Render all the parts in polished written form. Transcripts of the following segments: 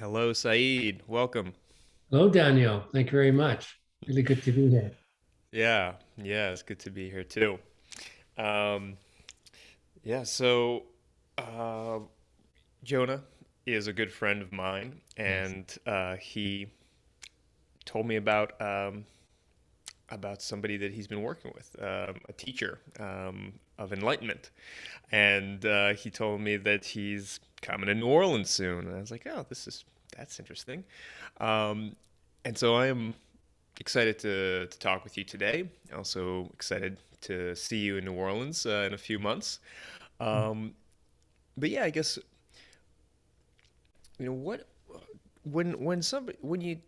Hello, Saeed. Welcome. Hello, Daniel. Thank you very much. Really good to be here. Yeah, it's good to be here too. Um, yeah, so uh, Jonah is a good friend of mine, Yes. and he told me about somebody that he's been working with, a teacher of enlightenment, and he told me that he's coming to New Orleans soon, and I was like, oh, that's interesting. Um, and so I am excited to talk with you today. Also excited to see you in New Orleans in a few months. Um, but yeah, I guess what when somebody when you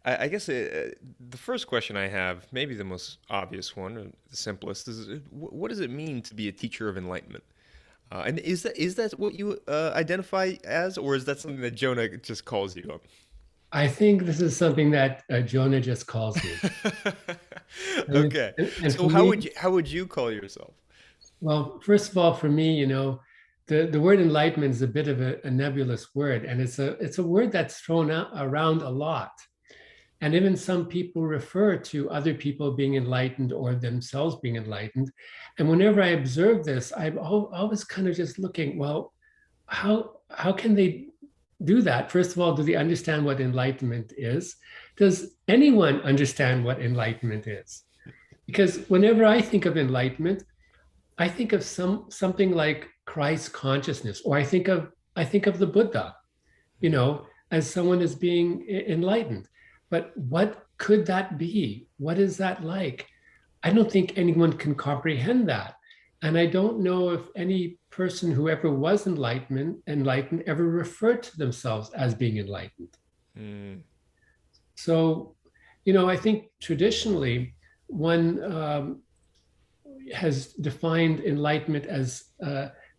I guess the first question I have, maybe the most obvious one, or the simplest, is what does it mean to be a teacher of enlightenment? And is that what you identify as, or is that something that Jonah just calls you? I think this is something that Jonah just calls me. And, Okay. and So for me, how would you call yourself? well, first of all, for me, the word enlightenment is a bit of a nebulous word, and it's a word that's thrown out around a lot. And even some people refer to other people being enlightened or themselves being enlightened. And whenever I observe this, I'm always kind of just looking, well, how can they do that? First of all, do they understand what enlightenment is? Does anyone understand what enlightenment is? Because whenever I think of enlightenment, I think of something like Christ consciousness, or I think of the Buddha, as someone as being enlightened. But what could that be? What is that like? I don't think anyone can comprehend that. And I don't know if any person who ever was enlightened ever referred to themselves as being enlightened. Mm, So, I think traditionally one has defined enlightenment as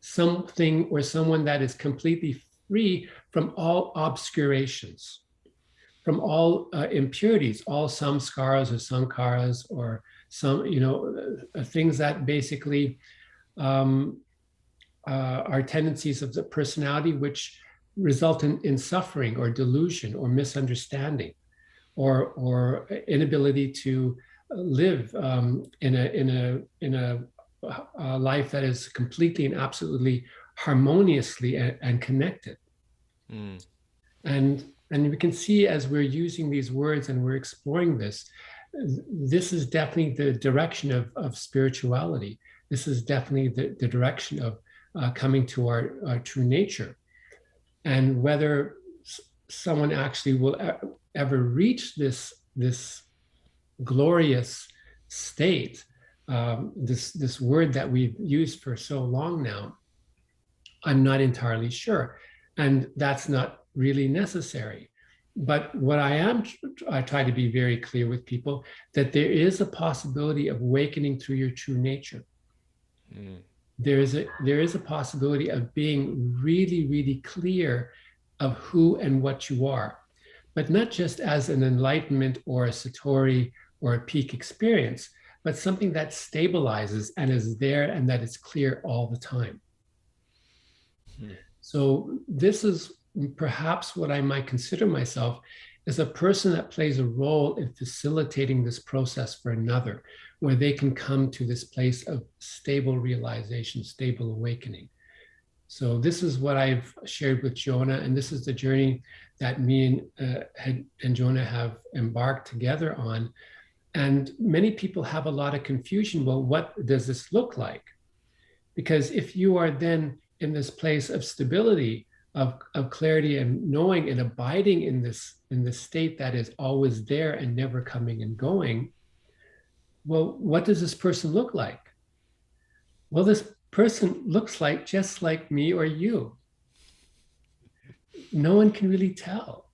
something or someone that is completely free from all obscurations, from all impurities, all samskaras or sankharas, or some, things that basically um, are tendencies of the personality which result in suffering or delusion or misunderstanding or inability to live in a life that is completely and absolutely harmoniously and connected. mm, And we can see as we're using these words and we're exploring this is definitely the direction of spirituality. This is definitely the direction of coming to our true nature. And whether someone actually will ever reach this glorious state, this word that we've used for so long now, I'm not entirely sure. And that's not really necessary. But what I try to be very clear with people that there is a possibility of awakening through your true nature. mm, There is a possibility of being really, really clear of who and what you are, but not just as an enlightenment or a satori or a peak experience, but something that stabilizes and is there and that is clear all the time. mm, So this is perhaps what I might consider myself as a person that plays a role in facilitating this process for another, where they can come to this place of stable realization, stable awakening. So this is what I've shared with Jonah, and this is the journey that me and Jonah have embarked together on. And many people have a lot of confusion. Well, what does this look like? Because if you are then in this place of stability, of clarity and knowing and abiding in this state that is always there and never coming and going, well, what does this person look like? Well, this person looks like just like me or you. No one can really tell.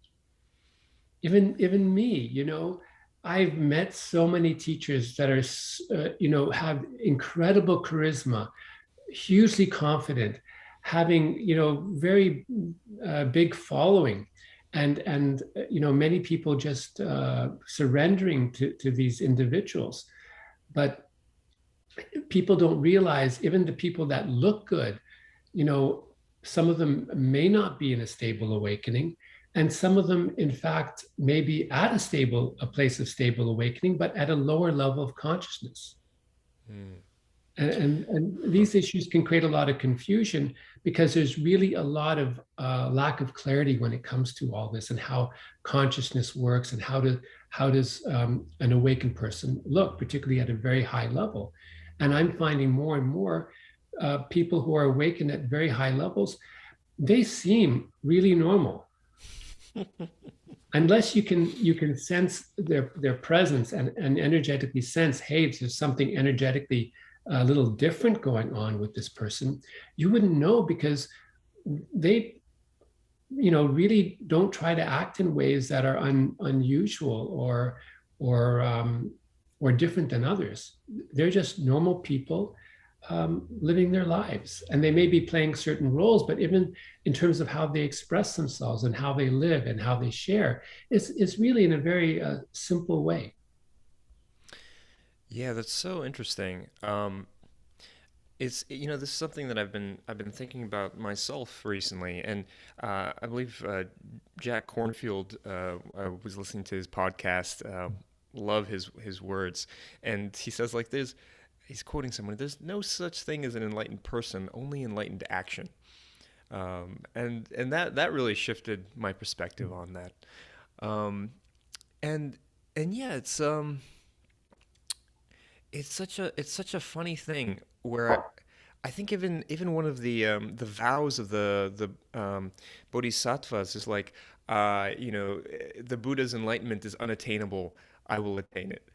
Even me, I've met so many teachers that are have incredible charisma, hugely confident, having very big following, and many people just surrendering to these individuals. But people don't realize, even the people that look good, you know some of them may not be in a stable awakening. And some of them, in fact, may be at a place of stable awakening, but at a lower level of consciousness. Mm. And these issues can create a lot of confusion because there's really a lot of lack of clarity when it comes to all this and how consciousness works and how does an awakened person look, particularly at a very high level. And I'm finding more and more people who are awakened at very high levels, they seem really normal unless you can sense their presence and energetically sense, hey, there's something energetically a little different going on with this person. You wouldn't know because they really don't try to act in ways that are unusual or or different than others. They're just normal people living their lives, and they may be playing certain roles, but even in terms of how they express themselves and how they live and how they share, it's really in a very simple way. Yeah, that's so interesting. It's this is something that I've been thinking about myself recently, and I believe Jack Cornfield. I was listening to his podcast. Love his words, and he says like this. He's quoting someone. There's no such thing as an enlightened person, only enlightened action. And that really shifted my perspective on that. Um, and and yeah, it's such a funny thing where I think even one of the vows of the bodhisattvas is like the Buddha's enlightenment is unattainable. I will attain it.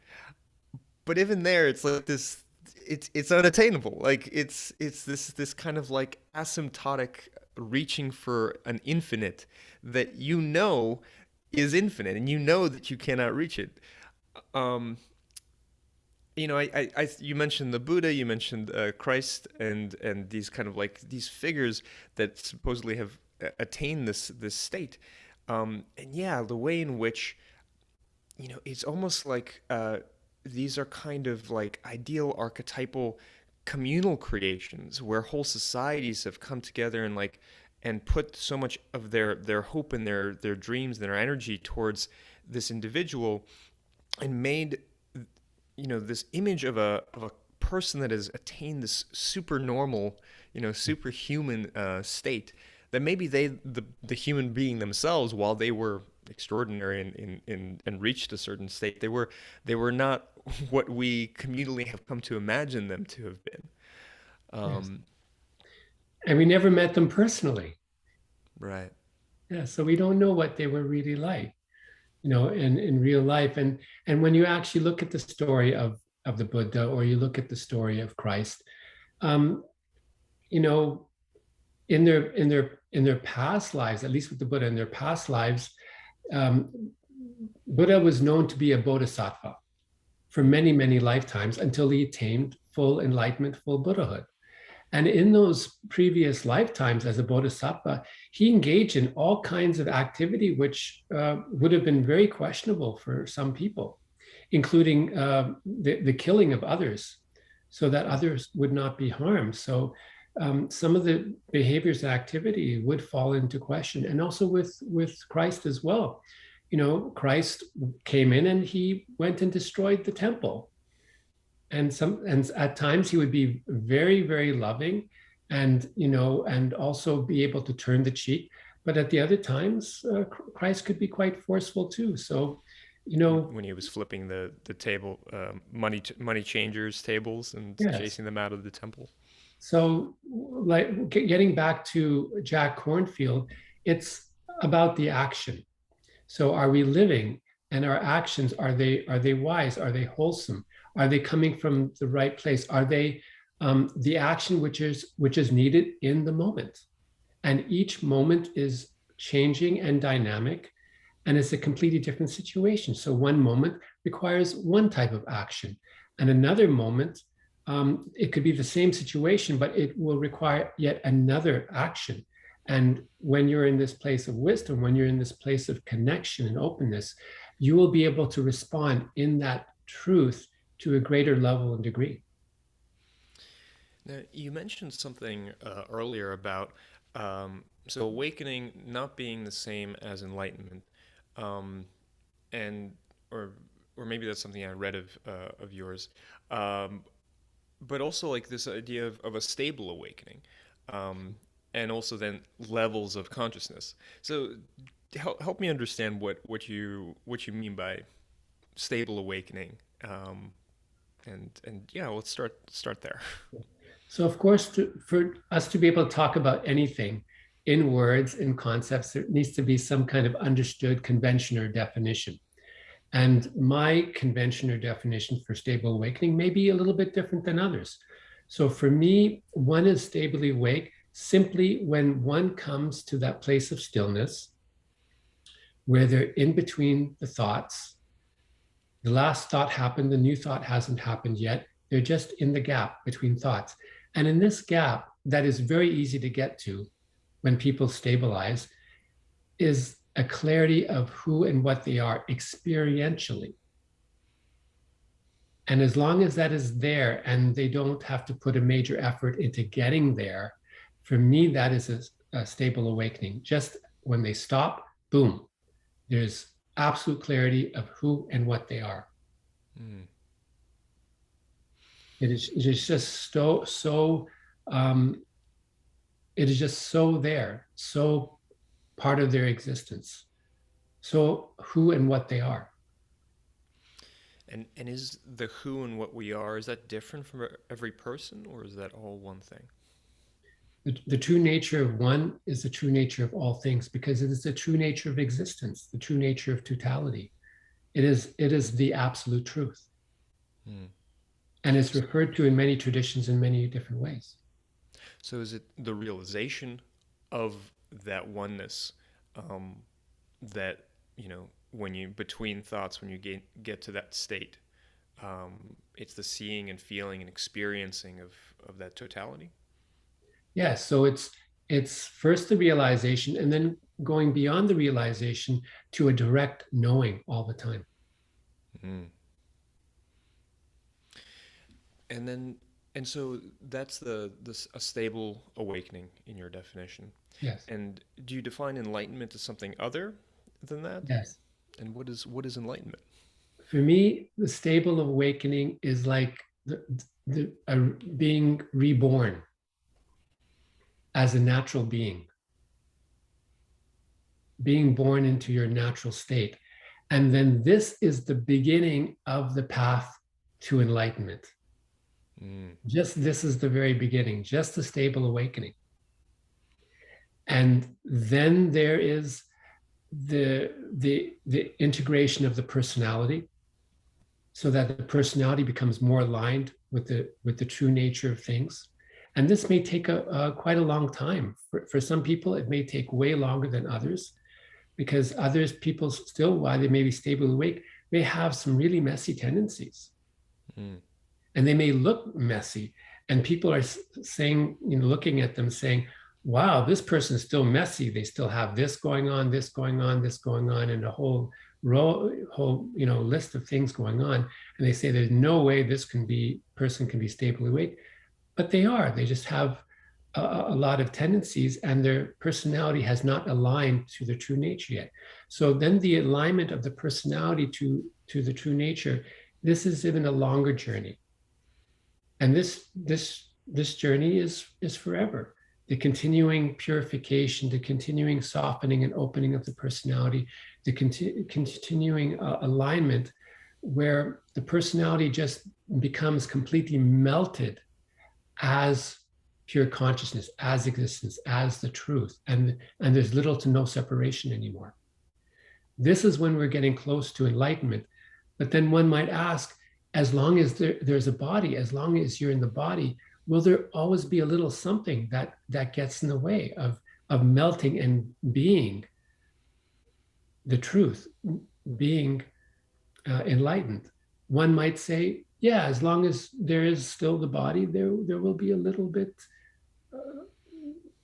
But even there, it's like this. It's unattainable. Like it's this kind of like asymptotic reaching for an infinite that is infinite, and you know that you cannot reach it. Um, you mentioned the Buddha, you mentioned Christ, and these kind of like these figures that supposedly have attained this state. And yeah, the way in which it's almost like these are kind of like ideal archetypal communal creations where whole societies have come together and put so much of their hope and their dreams and their energy towards this individual and made this image of a person that has attained this super normal, superhuman state that maybe the human being themselves, while they were extraordinary and reached a certain state, they were not what we communally have come to imagine them to have been. Yes. Um, And we never met them personally. right. Yeah, so we don't know what they were really like, in real life. And when you actually look at the story of the Buddha, or you look at the story of Christ, um, you know, in their past lives, at least with the Buddha, in their past lives, um, Buddha was known to be a bodhisattva for many, many lifetimes until he attained full enlightenment, full Buddhahood. And in those previous lifetimes as a bodhisattva, he engaged in all kinds of activity which would have been very questionable for some people, including the killing of others so that others would not be harmed. So some of the behaviors and activity would fall into question. And also with Christ as well. Christ came in and he went and destroyed the temple, and at times he would be very, very loving, and also be able to turn the cheek, but at the other times Christ could be quite forceful too. So you know When he was flipping the table, money changers tables and yes. chasing them out of the temple. So, like, getting back to Jack Cornfield, it's about the action. So are we living, and our actions, are they wise? Are they wholesome? Are they coming from the right place? Are they the action which is needed in the moment? And each moment is changing and dynamic, and it's a completely different situation. So one moment requires one type of action, and another moment, it could be the same situation, but it will require yet another action. And when you're in this place of wisdom, when you're in this place of connection and openness, you will be able to respond in that truth to a greater level and degree. Now, you mentioned something earlier about So awakening not being the same as enlightenment, um, and or or maybe that's something I read of yours, um, but also like this idea of a stable awakening, um, and also then levels of consciousness. So help me understand what you mean by stable awakening, and yeah, let's start there. So, of course, for us to be able to talk about anything in words, in concepts, there needs to be some kind of understood convention or definition. And my convention or definition for stable awakening may be a little bit different than others. So, for me, one is stably awake simply when one comes to that place of stillness where they're in between the thoughts. The last thought happened, the new thought hasn't happened yet. They're just in the gap between thoughts. And in this gap, that is very easy to get to when people stabilize, is a clarity of who and what they are experientially. And as long as that is there and they don't have to put a major effort into getting there, for me, that is a stable awakening. Just when they stop, boom, there's absolute clarity of who and what they are. Mm. It is just um, it is just so there, so part of their existence, so who and what they are. And is the who and what we are, is that different from every person, or is that all one thing? The true nature of one is the true nature of all things because it is the true nature of existence, the true nature of totality. It is the absolute truth. Mm. And it's referred to in many traditions in many different ways. So is it the realization of that oneness, um, that when you between thoughts, when you get to that state, it's the seeing and feeling and experiencing of that totality? Yeah, so it's first the realization and then going beyond the realization to a direct knowing all the time. Mm. And then and so that's a stable awakening in your definition. Yes. And do you define enlightenment as something other than that? Yes. And what is enlightenment? For me, the stable awakening is like being reborn as a natural being born into your natural state. And then this is the beginning of the path to enlightenment. Mm. Just this is the very beginning, just the stable awakening. And then there is the integration of the personality so that the personality becomes more aligned with the true nature of things. And this may take a quite a long time. For some people, it may take way longer than others because others people still, while they may be stable awake, may have some really messy tendencies Mm. and they may look messy. And people are saying, looking at them saying, wow, this person is still messy. They still have this going on, this going on, this going on, and a whole list of things going on. And they say there's no way this person can be stably awake. But they are. They just have a lot of tendencies and their personality has not aligned to the true nature yet. So then the alignment of the personality to the true nature, this is even a longer journey. And this journey is forever. The continuing purification, the continuing softening and opening of the personality, the continuing alignment where the personality just becomes completely melted as pure consciousness, as existence, as the truth, and there's little to no separation anymore. This is when we're getting close to enlightenment. But then one might ask, as long as there's a body, as long as you're in the body, will there always be a little something that gets in the way of melting and being the truth, being enlightened? One might say, yeah, as long as there is still the body, there will be a little bit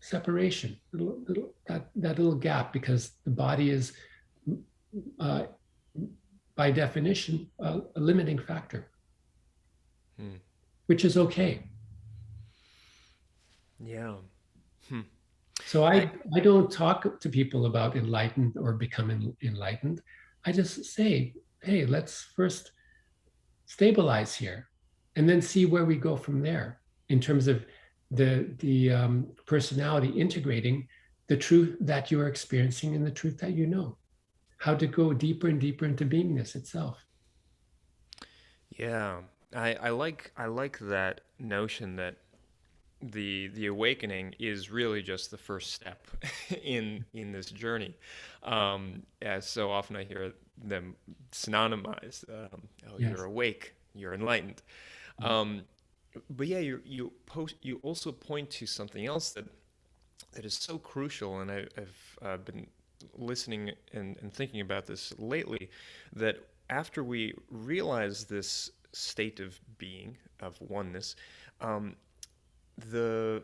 separation, that little gap, because the body is uh, by definition a limiting factor, Mm. which is okay. Yeah. Hmm. So I, I don't talk to people about enlightened or becoming enlightened. I just say, hey, let's first stabilize here and then see where we go from there in terms of the personality integrating the truth that you're experiencing and the truth that you know, how to go deeper and deeper into beingness itself. yeah, I like that notion that the awakening is really just the first step in this journey. As so often I hear them synonymized. Oh, you're Yes. awake, you're enlightened. Um, but yeah, you also point to something else that is so crucial, and I've been listening and thinking about this lately. That after we realize this state of being, of oneness, um, the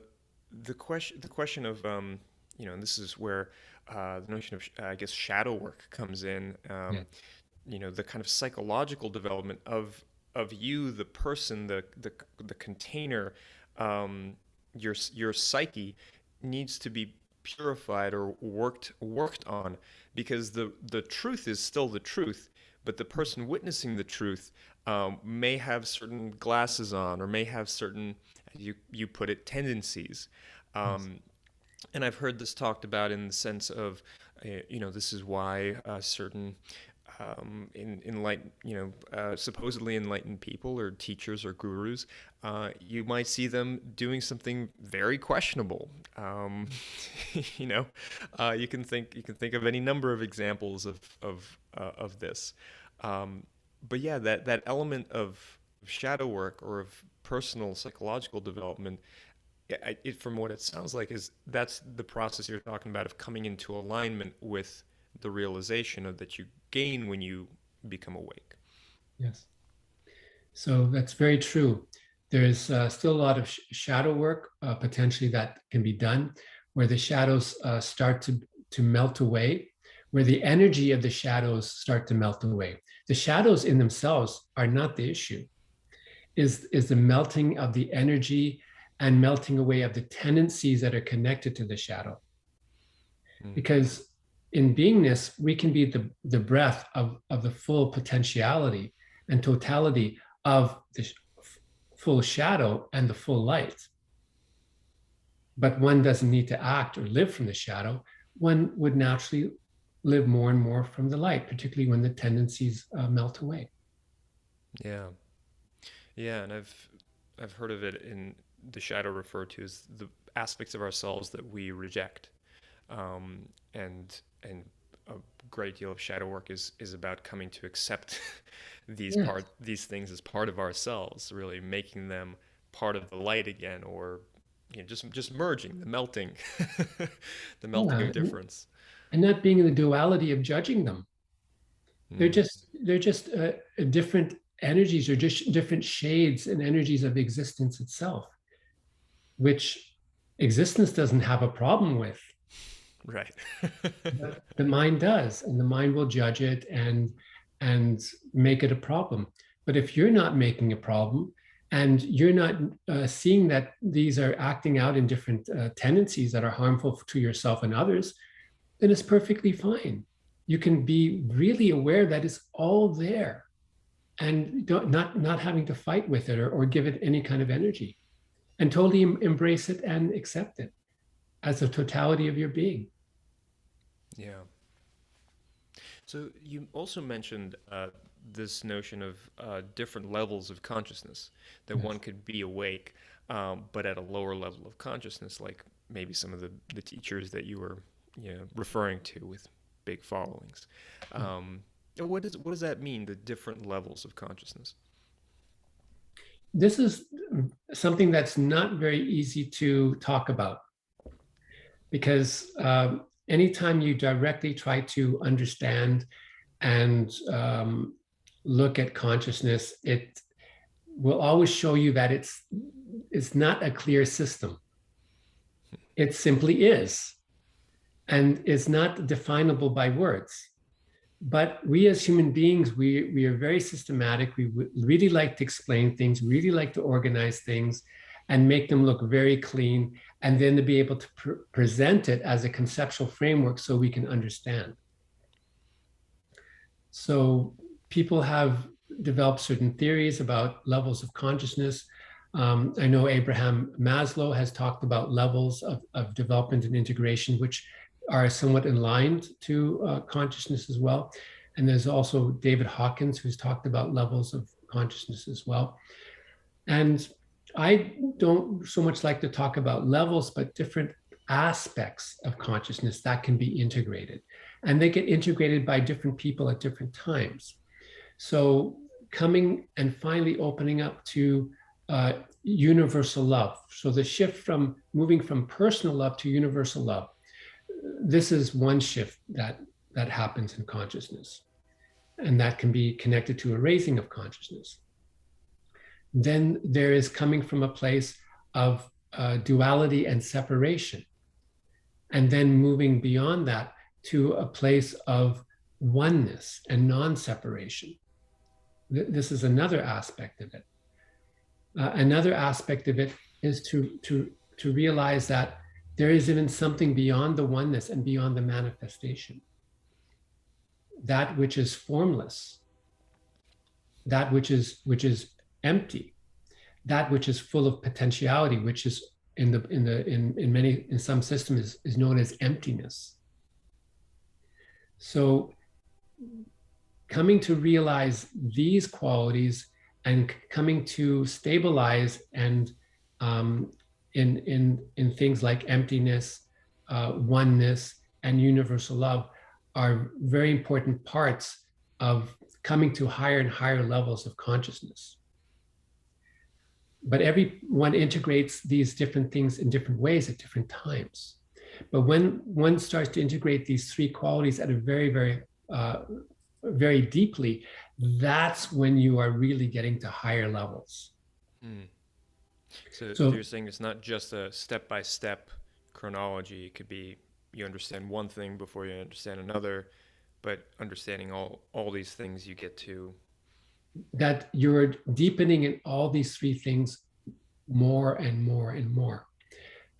the question of and this is where the notion of I guess shadow work comes in. Yeah. The kind of psychological development of you, the person, the container, your psyche needs to be purified or worked on, because the truth is still the truth, but the person witnessing the truth may have certain glasses on, or may have certain, as you put it, tendencies. Yes. Um, and I've heard this talked about in the sense of, this is why certain supposedly enlightened people or teachers or gurus, you might see them doing something very questionable. You know, you can think of any number of examples of this. But yeah, that element of shadow work or of personal psychological development, from what it sounds like, is that's the process you're talking about of coming into alignment with the realization of that you gain when you become awake. Yes. So that's very true. There's still a lot of shadow work potentially that can be done, where the shadows start to melt away, where the energy of the shadows start to melt away. The shadows in themselves are not the issue. Is the melting of the energy and melting away of the tendencies that are connected to the shadow. Mm. Because in beingness, we can be the breath of the full potentiality and totality of the full shadow and the full light. But one doesn't need to act or live from the shadow. One would naturally live more and more from the light, particularly when the tendencies melt away. Yeah, yeah, and I've heard of it in the shadow referred to as the aspects of ourselves that we reject, and a great deal of shadow work is about coming to accept Yes. these things as part of ourselves, really making them part of the light again, or just merging, the melting, the melting Yeah. of difference. And not being in the duality of judging them. Mm, They're just different energies or just different shades and energies of existence itself, which existence doesn't have a problem with, right. but the mind does, and the mind will judge it and make it a problem. But if you're not making a problem and you're not seeing that these are acting out in different tendencies that are harmful to yourself and others, then it's perfectly fine. You can be really aware that it's all there and not having to fight with it or give it any kind of energy, and totally embrace it and accept it as the totality of your being. Yeah. So you also mentioned this notion of different levels of consciousness, that one Yes. could be awake, but at a lower level of consciousness, like maybe some of the teachers that you were referring to with big followings. Um, what does that mean? The different levels of consciousness. This is something that's not very easy to talk about because anytime you directly try to understand and look at consciousness, it will always show you that it's not a clear system. It simply is, and is not definable by words. But we as human beings, we are very systematic. We really like to explain things, really like to organize things and make them look very clean and then to be able to present it as a conceptual framework so we can understand. So people have developed certain theories about levels of consciousness. I know Abraham Maslow has talked about levels of development and integration, which are somewhat aligned to consciousness as well. And there's also David Hawkins, who's talked about levels of consciousness as well. And I don't so much like to talk about levels, but different aspects of consciousness that can be integrated. And they get integrated by different people at different times. So coming and finally opening up to universal love. So the shift from moving from personal love to universal love. This is one shift that happens in consciousness. And that can be connected to a raising of consciousness. Then there is coming from a place of duality and separation. And then moving beyond that to a place of oneness and non-separation. This is another aspect of it. Another aspect of it is to realize that there is even something beyond the oneness and beyond the manifestation. That which is formless, that which is empty, that which is full of potentiality, which is in some systems is known as emptiness. So coming to realize these qualities and coming to stabilize and in things like emptiness, oneness, and universal love are very important parts of coming to higher and higher levels of consciousness. But everyone integrates these different things in different ways at different times. But when one starts to integrate these three qualities at a very, very, very deeply, that's when you are really getting to higher levels. So you're saying it's not just a step-by-step chronology. It could be you understand one thing before you understand another, but understanding all these things you get to. That you're deepening in all these three things more and more and more.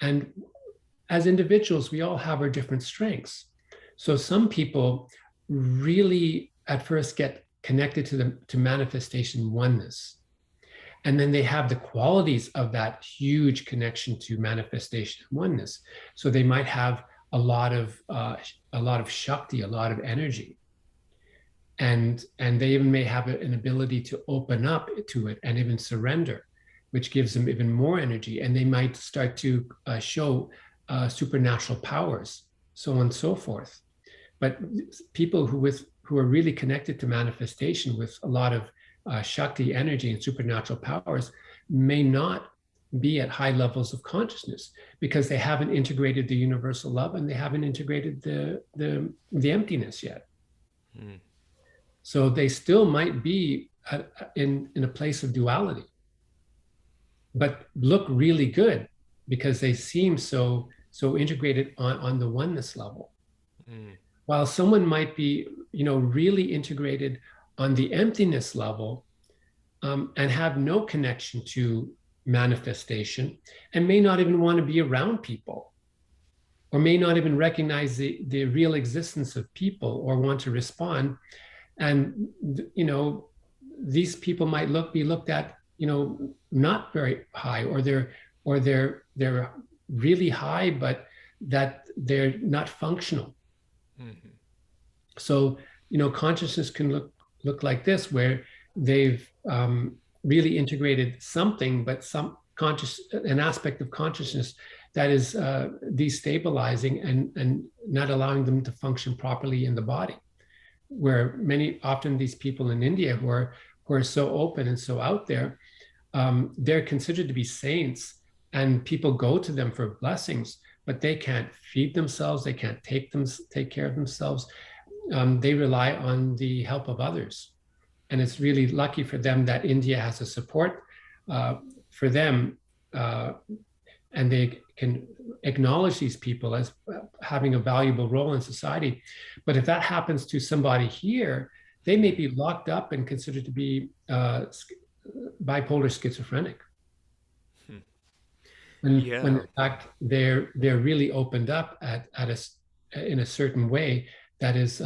And as individuals, we all have our different strengths. So some people really at first get connected to manifestation oneness. And then they have the qualities of that huge connection to manifestation oneness. So they might have a lot of Shakti, a lot of energy. And they even may have an ability to open up to it and even surrender, which gives them even more energy. And they might start to show supernatural powers, so on and so forth. But people who are really connected to manifestation with a lot of Shakti energy and supernatural powers may not be at high levels of consciousness because they haven't integrated the universal love and they haven't integrated the emptiness yet. So they still might be in a place of duality, but look really good because they seem so integrated on the oneness level. While someone might be, really integrated on the emptiness level and have no connection to manifestation and may not even want to be around people or may not even recognize the real existence of people or want to respond. And, these people might be looked at, not very high, or they're really high, but that they're not functional. So, consciousness can look like this, where they've really integrated something, but an aspect of consciousness that is destabilizing and not allowing them to function properly in the body. Where often these people in India who are so open and so out there, they're considered to be saints, and people go to them for blessings, but they can't feed themselves, they can't take care of themselves. They rely on the help of others, and it's really lucky for them that India has a support for them, and they can acknowledge these people as having a valuable role in society. But if that happens to somebody here, they may be locked up and considered to be bipolar schizophrenic. when in Yeah. fact they're really opened up in a certain way that is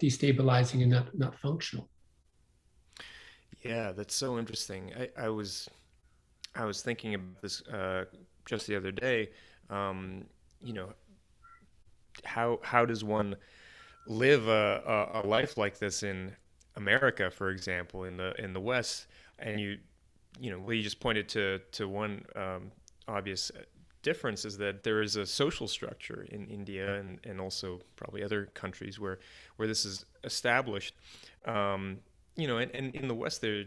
destabilizing and not functional. Yeah, that's so interesting. I was thinking about this just the other day. Um, you know, how does one live a life like this in America, for example, in the West? And well, you just pointed to one obvious difference is that there is a social structure in India and also probably other countries where this is established. Um, and in the West there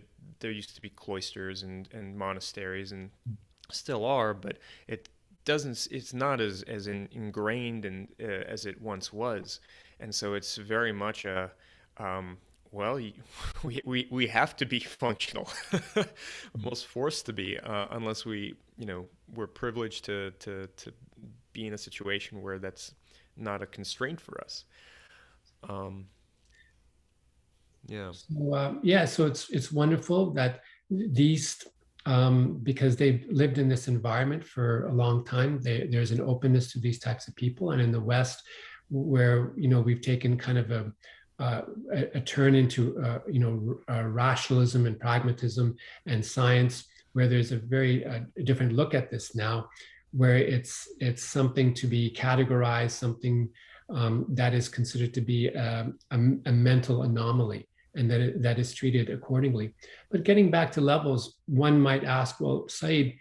used to be cloisters and monasteries and still are, but it doesn't. It's not as ingrained as it once was, and so it's very much a um, well, we have to be functional, almost forced to be, unless we're privileged to be in a situation where that's not a constraint for us. Um, yeah. So, yeah, so it's wonderful that these, because they've lived in this environment for a long time, there's an openness to these types of people. And in the West, where we've taken kind of a turn into rationalism and pragmatism and science, where there's a very different look at this now, where it's something to be categorized, something that is considered to be a mental anomaly, and that is treated accordingly. But getting back to levels, one might ask, well, Saeed,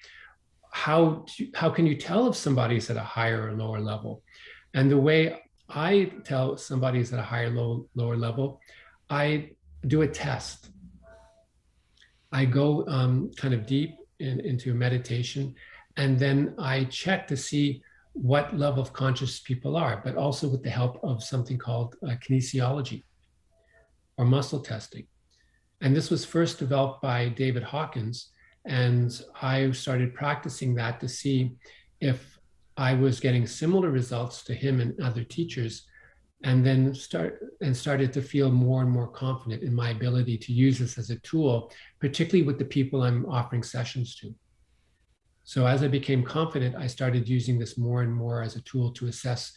how can you tell if somebody's at a higher or lower level? And the way I tell somebody's at a higher, lower level, I do a test. I go kind of deep into meditation, and then I check to see what level of conscious people are, but also with the help of something called kinesiology or muscle testing. And this was first developed by David Hawkins. And I started practicing that to see if I was getting similar results to him and other teachers, and then started to feel more and more confident in my ability to use this as a tool, particularly with the people I'm offering sessions to. So as I became confident, I started using this more and more as a tool to assess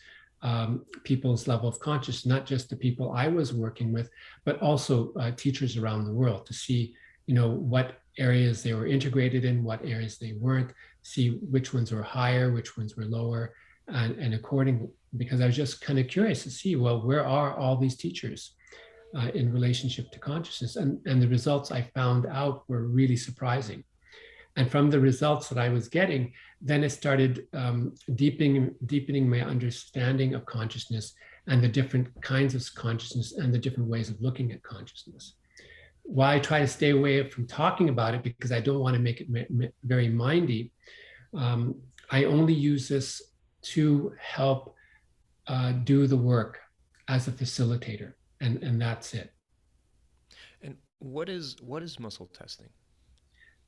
people's level of consciousness, not just the people I was working with, but also teachers around the world, to see, what areas they were integrated in, what areas they weren't, see which ones were higher, which ones were lower, and according, because I was just kind of curious to see, well, where are all these teachers in relationship to consciousness? And the results I found out were really surprising. And from the results that I was getting, then it started deepening my understanding of consciousness and the different kinds of consciousness and the different ways of looking at consciousness. Why I try to stay away from talking about it, because I don't want to make it very mindy. I only use this to help do the work as a facilitator, and that's it. And what is muscle testing?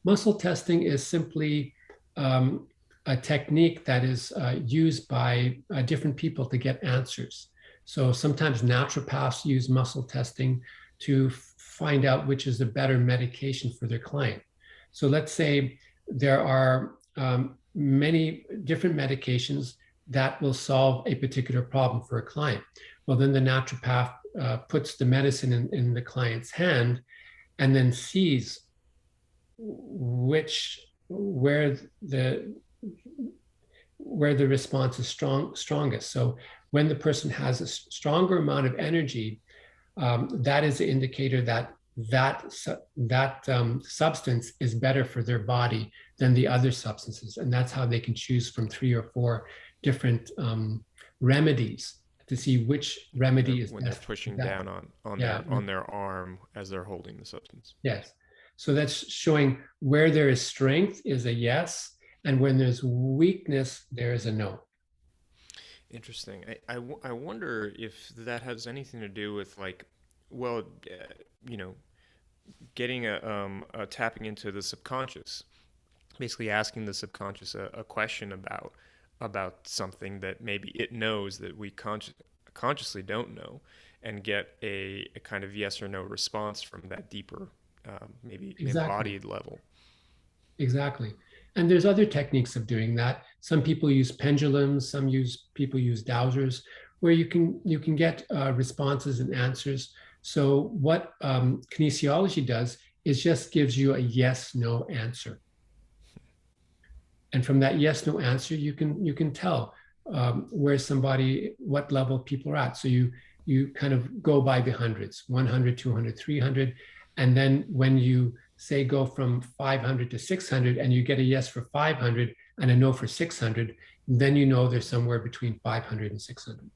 Muscle testing is simply a technique that is used by different people to get answers. So sometimes naturopaths use muscle testing to find out which is the better medication for their client. So let's say there are many different medications that will solve a particular problem for a client. Well, then the naturopath puts the medicine in the client's hand and then sees which where the response is strongest. So when the person has a stronger amount of energy, that is an indicator that substance is better for their body than the other substances, and that's how they can choose from 3 or 4 different remedies to see which remedy is When they're best. pushing That, down yeah, on their arm as they're holding the substance. yes. So that's showing where there is strength is a yes, and when there's weakness, there is a no. Interesting. I wonder if that has anything to do with like, well, you know, getting a tapping into the subconscious, basically asking the subconscious a question about something that maybe it knows that we consciously don't know, and get a kind of yes or no response from that deeper, maybe Exactly. embodied level. Exactly. And there's other techniques of doing that. Some people use pendulums, people use dowsers, where you can get responses and answers. So what kinesiology does is just gives you a yes no answer, and from that yes no answer you can tell where somebody, what level people are at. So you kind of go by the hundreds, 100, 200, 300, and then when you say go from 500 to 600 and you get a yes for 500 and a no for 600, then you know there's somewhere between 500 and 600.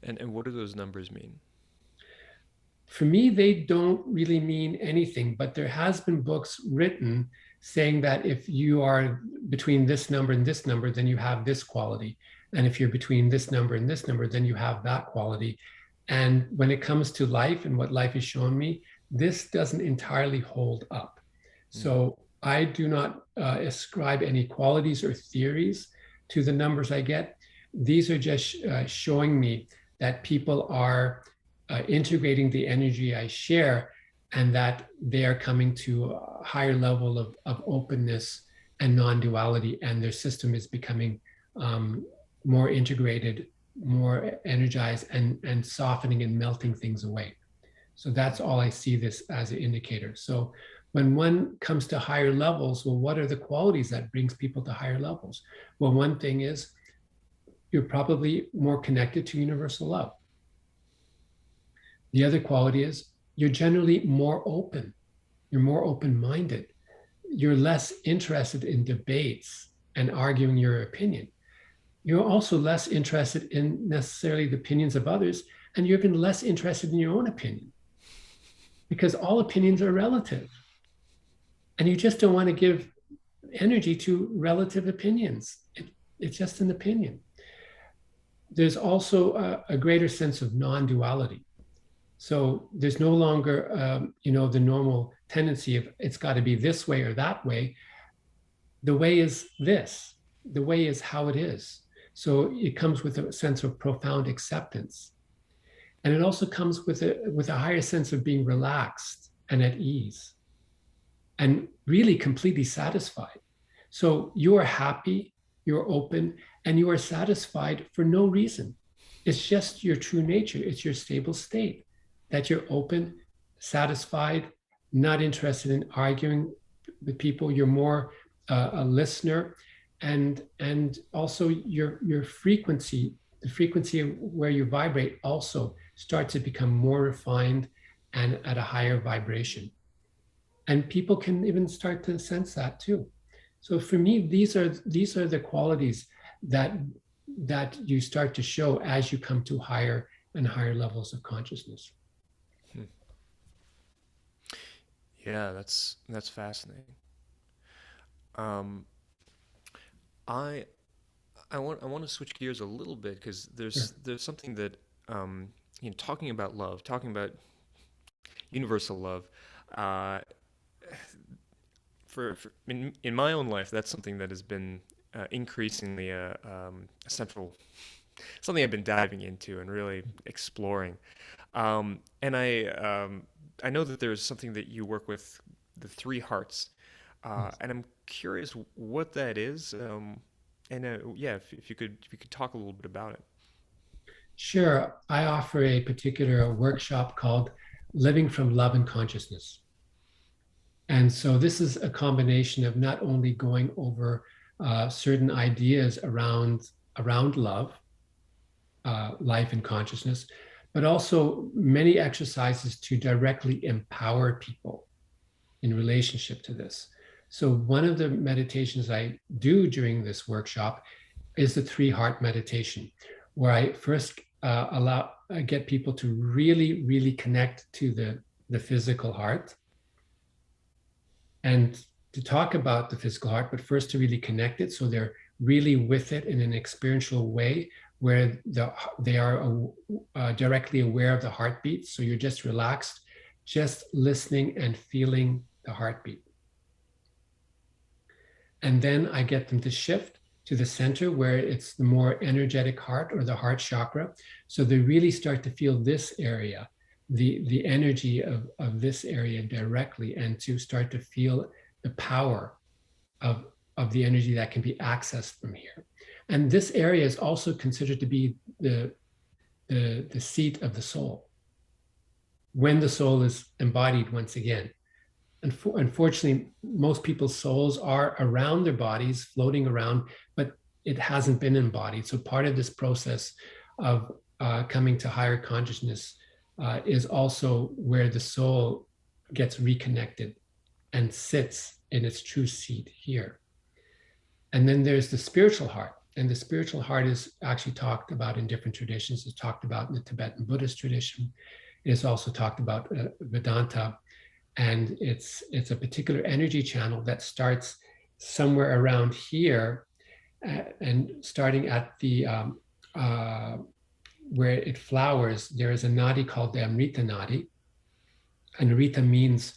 And what do those numbers mean? For me, they don't really mean anything, but there has been books written saying that if you are between this number and this number, then you have this quality. And if you're between this number and this number, then you have that quality. And when it comes to life and what life has shown me, this doesn't entirely hold up. So I do not ascribe any qualities or theories to the numbers I get. These are just showing me that people are integrating the energy I share, and that they are coming to a higher level of openness and non-duality, and their system is becoming more integrated, more energized, and softening and melting things away. So that's all I see this as an indicator. So when one comes to higher levels, well, what are the qualities that brings people to higher levels? Well, one thing is you're probably more connected to universal love. The other quality is you're generally more open. You're more open-minded. You're less interested in debates and arguing your opinion. You're also less interested in necessarily the opinions of others, and you're even less interested in your own opinion, because all opinions are relative. And you just don't want to give energy to relative opinions. It's just an opinion. There's also a greater sense of non-duality. So there's no longer, the normal tendency of it's got to be this way or that way. The way is this. The way is how it is. So it comes with a sense of profound acceptance. And it also comes with a higher sense of being relaxed and at ease and really completely satisfied. So you are happy, you're open, and you are satisfied for no reason. It's just your true nature. It's your stable state, that you're open, satisfied, not interested in arguing with people. You're more a listener, and also your frequency, the frequency of where you vibrate, also starts to become more refined and at a higher vibration. And people can even start to sense that too. So for me, these are the qualities that you start to show as you come to higher and higher levels of consciousness. Yeah, that's fascinating. Um, I I want to switch gears a little bit because Sure. there's something that talking about love, talking about universal love, uh, for in my own life, that's something that has been increasingly a central something I've been diving into and really exploring. And I know that there's something that you work with, the three hearts, Yes. and I'm curious what that is. And yeah, if you could talk a little bit about it. Sure. I offer a particular workshop called Living from Love and Consciousness. And so this is a combination of not only going over certain ideas around love, life, and consciousness, but also many exercises to directly empower people in relationship to this. So one of the meditations I do during this workshop is the three heart meditation, where I first get people to really, really connect to the physical heart, and to talk about the physical heart, but first to really connect it so they're really with it in an experiential way, where they are directly aware of the heartbeat. So you're just relaxed, just listening and feeling the heartbeat. And then I get them to shift to the center, where it's the more energetic heart, or the heart chakra. So they really start to feel this area, the energy of this area directly, and to start to feel the power of of the energy that can be accessed from here. And this area is also considered to be the seat of the soul, when the soul is embodied once again. Unfortunately, most people's souls are around their bodies, floating around, but it hasn't been embodied. So part of this process of coming to higher consciousness is also where the soul gets reconnected and sits in its true seat here. And then there's the spiritual heart. And the spiritual heart is actually talked about in different traditions. It's talked about in the Tibetan Buddhist tradition. It is also talked about Vedanta. And it's a particular energy channel that starts somewhere around here and starting at the where it flowers. There is a nadi called the Amrita Nadi. And Amrita means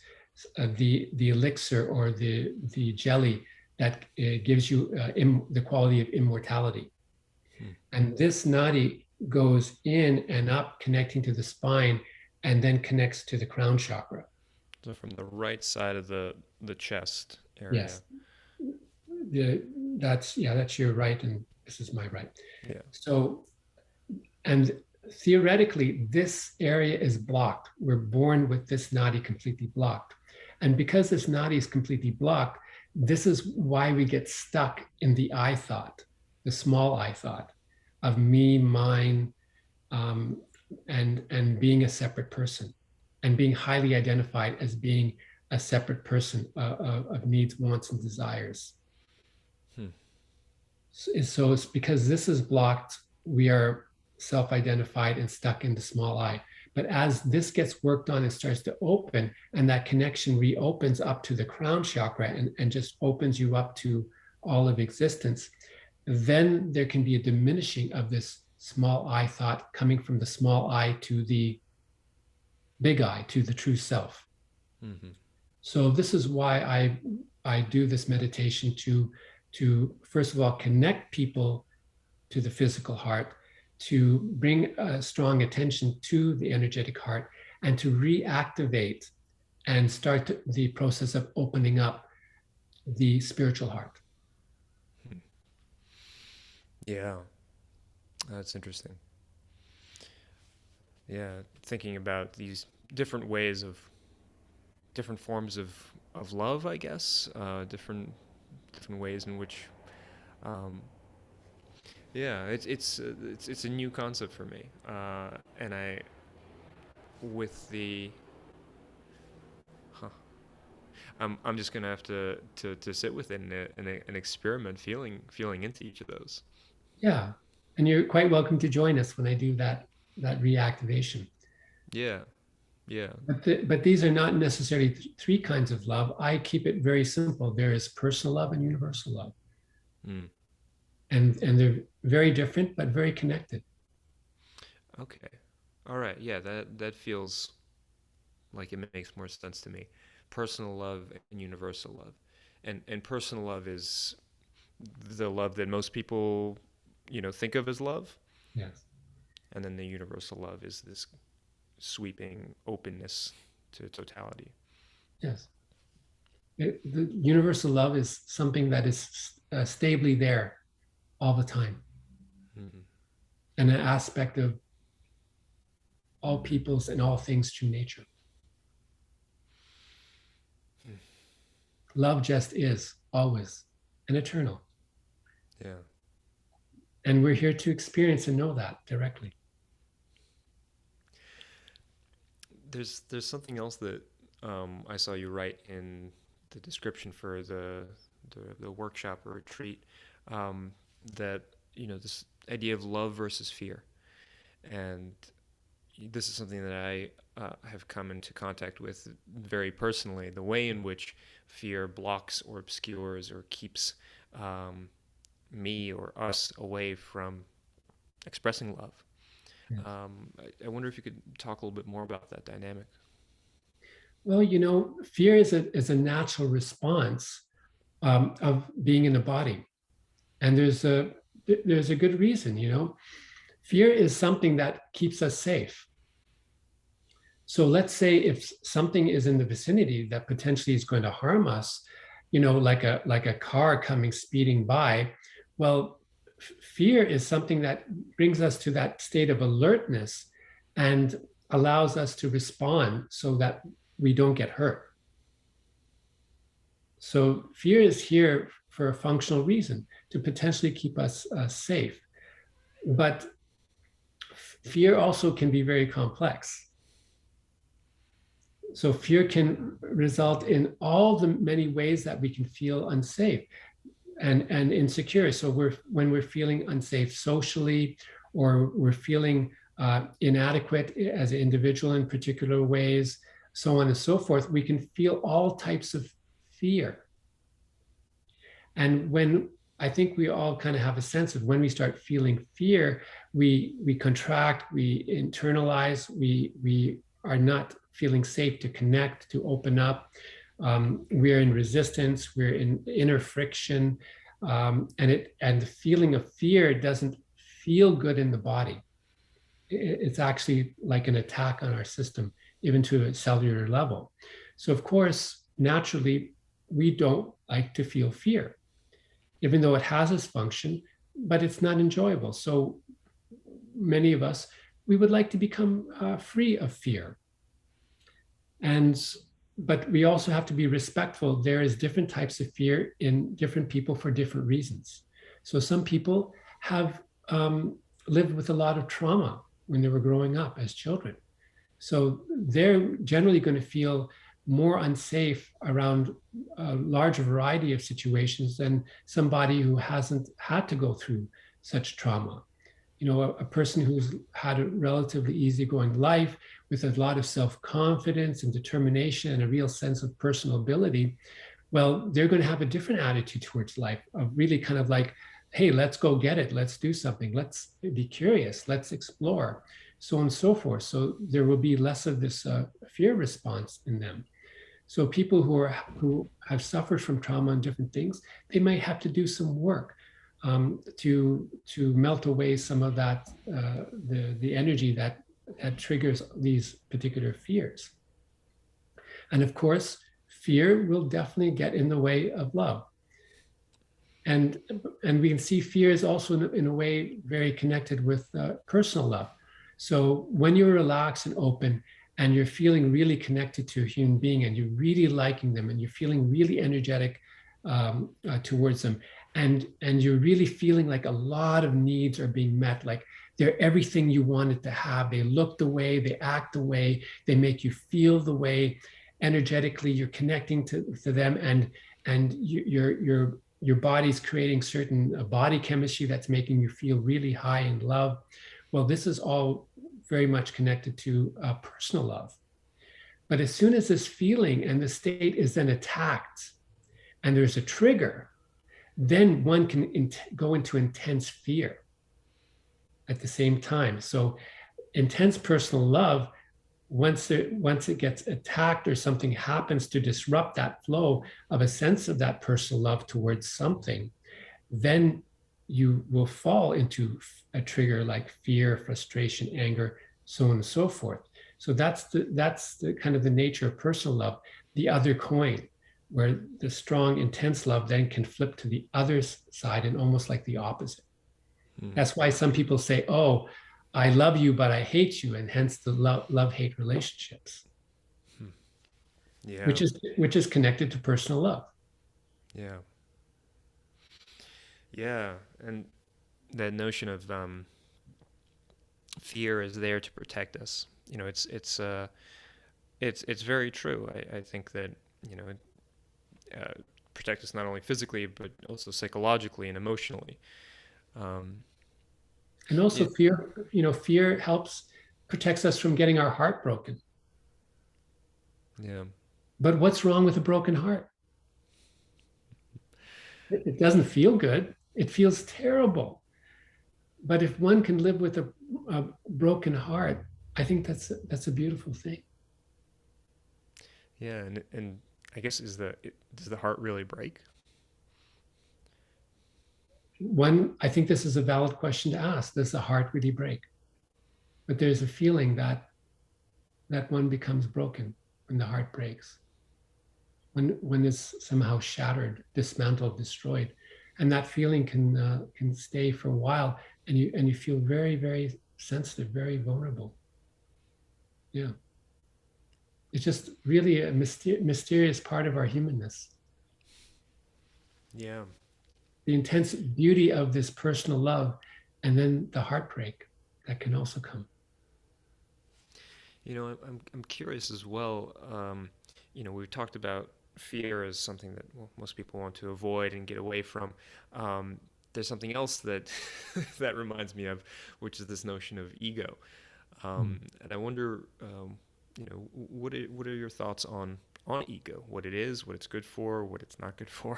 the elixir or the jelly that gives you the quality of immortality. And this nadi goes in and up, connecting to the spine, and then connects to the crown chakra. So from the right side of the chest area. Yes. That's your right, and this is my right. Yeah. So, and theoretically, this area is blocked. We're born with this nadi completely blocked. And because this nadi is completely blocked, this is why we get stuck in the I thought, the small I thought of me, mine, and being a separate person, and being highly identified as being a separate person of needs, wants, and desires. So it's because this is blocked, we are self-identified and stuck in the small I. But as this gets worked on and starts to open, and that connection reopens up to the crown chakra and just opens you up to all of existence, then there can be a diminishing of this small I thought coming from the small I to the big I, to the true self. Mm-hmm. So this is why I do this meditation to first of all connect people to the physical heart, to bring a strong attention to the energetic heart, and to reactivate and start the process of opening up the spiritual heart. Yeah, that's interesting. Yeah, thinking about these different ways of different forms of love, I guess, different ways in which yeah, it's a new concept for me, and I with the I'm just gonna have to sit with it and experiment, feeling into each of those. Yeah, and you're quite welcome to join us when I do that reactivation. Yeah, yeah. But these are not necessarily three kinds of love. I keep it very simple. There is personal love and universal love. Mm. And they're very different, but very connected. Okay. All right. Yeah, that feels like it makes more sense to me. Personal love and universal love. And personal love is the love that most people, think of as love. Yes. And then the universal love is this sweeping openness to totality. Yes. The universal love is something that is stably there all the time. Mm-hmm. And an aspect of all peoples and all things true nature. Love just is, always, and eternal. Yeah. And we're here to experience and know that directly. There's something else that I saw you write in the description for the workshop or retreat, that this idea of love versus fear, and this is something that I have come into contact with very personally. The way in which fear blocks or obscures or keeps me or us away from expressing love. Yes. I wonder if you could talk a little bit more about that dynamic. Well, fear is a natural response of being in a body, and there's a good reason. Fear is something that keeps us safe. So let's say if something is in the vicinity that potentially is going to harm us, like a car coming speeding by. Well, fear is something that brings us to that state of alertness and allows us to respond so that we don't get hurt. So fear is here for a functional reason, to potentially keep us safe. But fear also can be very complex. So fear can result in all the many ways that we can feel unsafe and insecure. So when we're feeling unsafe socially, or we're feeling inadequate as an individual in particular ways, so on and so forth, we can feel all types of fear. And when I think we all kind of have a sense of when we start feeling fear, we contract, we internalize, we are not feeling safe to connect, to open up. We're in resistance, we're in inner friction, and the feeling of fear doesn't feel good in the body. It's actually like an attack on our system, even to a cellular level. So of course, naturally, we don't like to feel fear, even though it has its function, but it's not enjoyable. So many of us, we would like to become free of fear. But we also have to be respectful. There is different types of fear in different people for different reasons. So some people have lived with a lot of trauma when they were growing up as children. So they're generally going to feel more unsafe around a larger variety of situations than somebody who hasn't had to go through such trauma. A person who's had a relatively easygoing life with a lot of self-confidence and determination and a real sense of personal ability, well, they're going to have a different attitude towards life, of really kind of like, hey, let's go get it. Let's do something. Let's be curious. Let's explore, so on and so forth. So there will be less of this fear response in them. So people who have suffered from trauma and different things, they might have to do some work to melt away some of that the energy that triggers these particular fears. And of course, fear will definitely get in the way of love. And we can see fear is also in a way very connected with personal love. So when you're relaxed and open, and you're feeling really connected to a human being, and you're really liking them, and you're feeling really energetic towards them, and you're really feeling like a lot of needs are being met, like they're everything you wanted to have. They look the way, they act the way, they make you feel the way. Energetically, you're connecting to them, and your body's creating certain body chemistry that's making you feel really high in love. Well, this is all very much connected to personal love. But as soon as this feeling and the state is then attacked and there's a trigger, then one can go into intense fear at the same time. So intense personal love, once it gets attacked or something happens to disrupt that flow of a sense of that personal love towards something, then you will fall into a trigger like fear, frustration, anger, so on and so forth. So that's the kind of the nature of personal love. The other coin, where the strong, intense love then can flip to the other side and almost like the opposite. That's why some people say, oh, I love you, but I hate you, and hence the love-hate relationships. Yeah. Which is connected to personal love. Yeah. Yeah, and that notion of fear is there to protect us. It's very true. I think that protect us not only physically but also psychologically and emotionally. And also fear helps protects us from getting our heart broken. Yeah. But what's wrong with a broken heart? It doesn't feel good. It feels terrible. But if one can live with a broken heart, I think that's a beautiful thing. Yeah, and I guess does the heart really break? I think this is a valid question to ask. Does the heart really break? But there's a feeling that one becomes broken when the heart breaks. when it's somehow shattered, dismantled, destroyed, and that feeling can stay for a while, and you feel very, very sensitive, very vulnerable. Yeah, it's just really a mysterious part of our humanness. Yeah. The intense beauty of this personal love, and then the heartbreak that can also come. I'm curious as well. We've talked about fear as something that, well, most people want to avoid and get away from. Um, there's something else that that reminds me of, which is this notion of ego. Mm. And I wonder, what are your thoughts on ego? What it is, what it's good for, what it's not good for?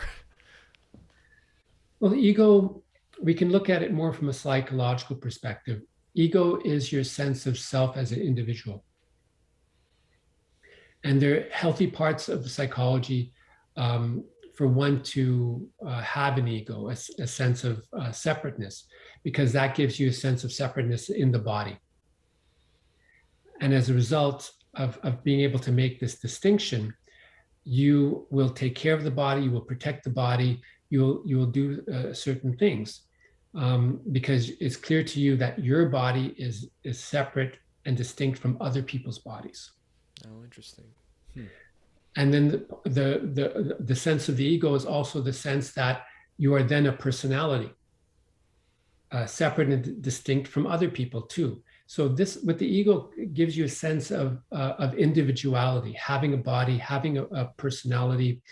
Well, the ego, we can look at it more from a psychological perspective. Ego is your sense of self as an individual. And there are healthy parts of psychology for one to have an ego, a sense of separateness, because that gives you a sense of separateness in the body. And as a result of being able to make this distinction, you will take care of the body, you will protect the body, you will do certain things because it's clear to you that your body is separate and distinct from other people's bodies. Oh, interesting. Hmm. And then the sense of the ego is also the sense that you are then a personality, separate and distinct from other people too. So this, with the ego, gives you a sense of individuality, having a body, having a personality,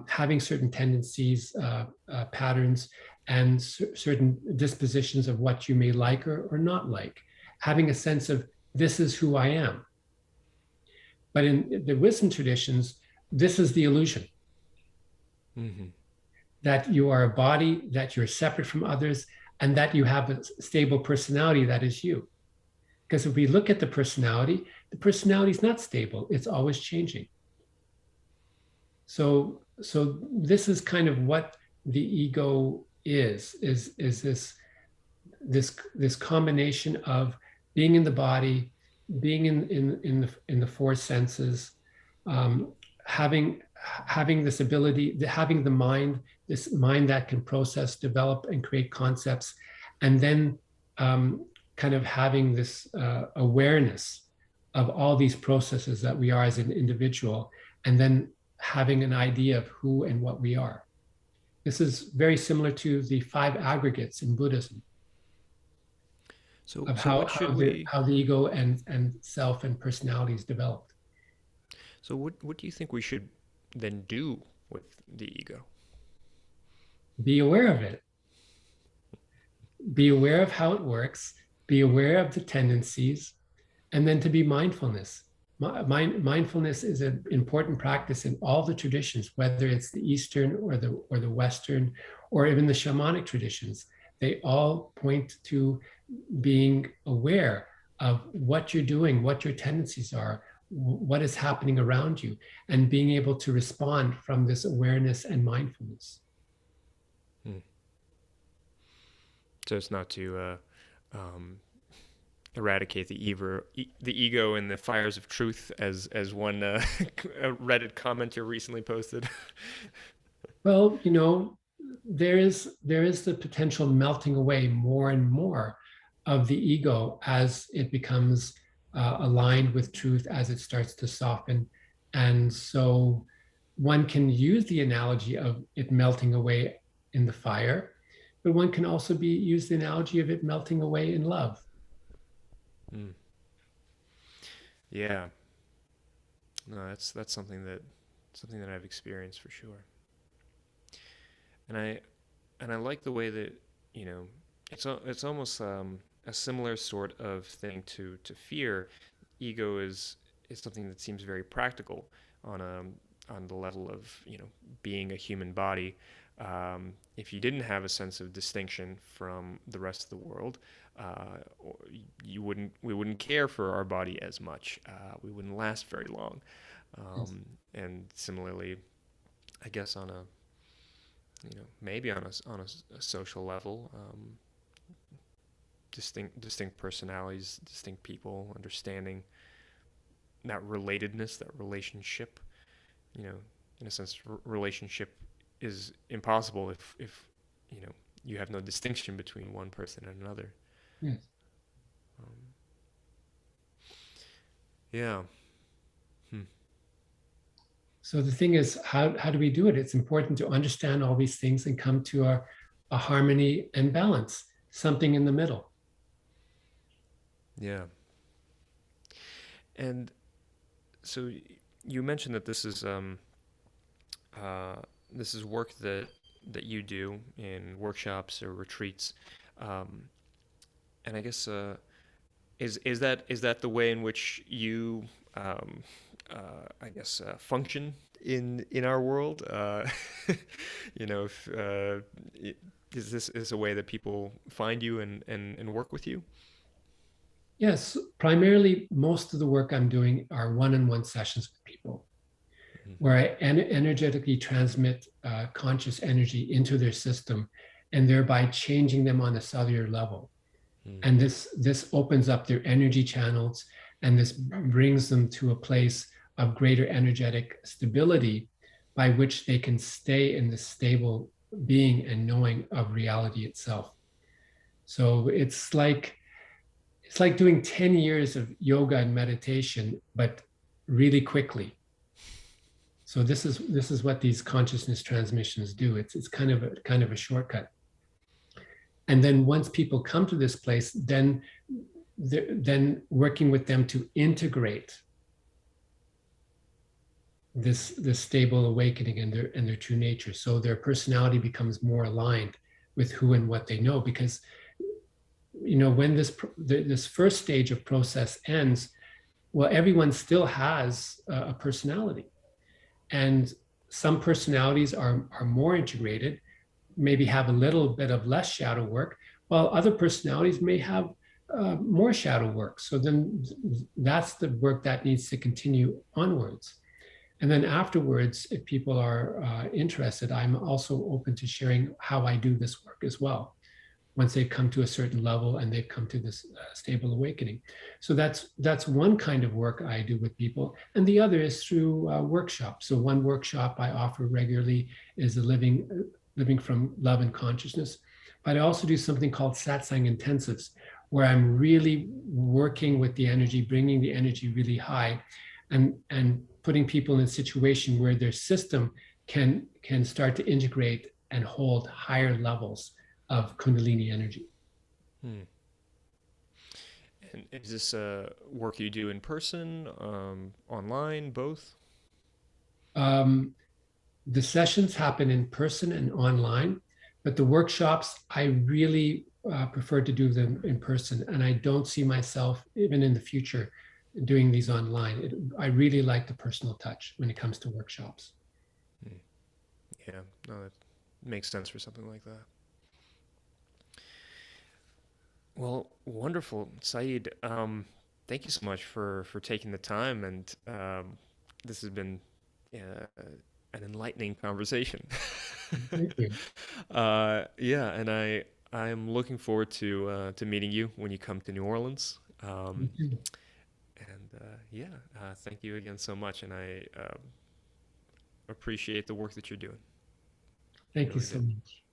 having certain tendencies, patterns, and certain dispositions of what you may like or not like, having a sense of this is who I am. But in the wisdom traditions, this is the illusion Mm-hmm. that you are a body, that you're separate from others, and that you have a stable personality that is you. Because if we look at the personality is not stable, it's always changing. So this is kind of what the ego is this combination of being in the body, being in the four senses, um, having this ability, having the mind, this mind that can process, develop, and create concepts, and then kind of having this awareness of all these processes that we are as an individual, and then having an idea of who and what we are. This is very similar to the five aggregates in Buddhism So, of so what should we? how the ego and self and personality is developed. So, what do you think we should then do with the ego? Be aware of it. Be aware of how it works. Be aware of the tendencies, and then to be mindfulness. Mindfulness is an important practice in all the traditions, whether it's the Eastern or the Western, or even the shamanic traditions. They all point to being aware of what you're doing, what your tendencies are, what is happening around you, and being able to respond from this awareness and mindfulness. Hmm. So it's not to um, eradicate the ego and the fires of truth, as one a Reddit commenter recently posted. Well, there is the potential melting away more and more of the ego as it becomes aligned with truth, as it starts to soften. And so one can use the analogy of it melting away in the fire, but one can also use the analogy of it melting away in love. Hmm. Yeah, no, that's something that I've experienced for sure, and I like the way that you know it's almost a similar sort of thing to fear. Ego is something that seems very practical on a on the level of being a human body. If you didn't have a sense of distinction from the rest of the world, uh, we wouldn't care for our body as much. We wouldn't last very long. Yes. And similarly, I guess on a maybe on a social level, distinct personalities, distinct people, understanding that relatedness, that relationship, you know, in a sense, relationship is impossible if you know you have no distinction between one person and another. Yes. Um, yeah. Hmm. So the thing is, how do we do it? It's important to understand all these things and come to a harmony and balance, something in the middle. Yeah. And so you mentioned that uh, this is work that you do in workshops or retreats, um, and I guess is that the way in which you um, I guess function in our world? If is this is a way that people find you and work with you? Yes, primarily most of the work I'm doing are one-on-one sessions with people Mhm. where I energetically transmit conscious energy into their system and thereby changing them on a cellular level. Mm. And this opens up their energy channels, and this brings them to a place of greater energetic stability by which they can stay in the stable being and knowing of reality itself. So it's like doing 10 years of yoga and meditation, but really quickly. So this is what these consciousness transmissions do. It's kind of a shortcut. And then once people come to this place, then working with them to integrate this stable awakening and their true nature, so their personality becomes more aligned with who and what they know. Because when this first stage of process ends, well, everyone still has a personality, and some personalities are more integrated, maybe have a little bit of less shadow work, while other personalities may have more shadow work. So then that's the work that needs to continue onwards. And then afterwards, if people are interested, I'm also open to sharing how I do this work as well, once they come to a certain level and they've come to this stable awakening. So that's one kind of work I do with people, and the other is through workshops. So one workshop I offer regularly is a living from love and consciousness. But I also do something called Satsang intensives, where I'm really working with the energy, bringing the energy really high, and putting people in a situation where their system can start to integrate and hold higher levels of Kundalini energy. Hmm. And is this work you do in person, online, both? Um, the sessions happen in person and online, but the workshops, I really prefer to do them in person. And I don't see myself, even in the future, doing these online. I really like the personal touch when it comes to workshops. Hmm. Yeah, no, that makes sense for something like that. Well, wonderful, Saeed. Thank you so much for taking the time, and this has been an enlightening conversation. Thank you. Yeah, and I am looking forward to meeting you when you come to New Orleans. And yeah, thank you again so much, and I appreciate the work that you're doing. I Thank you really so do. much.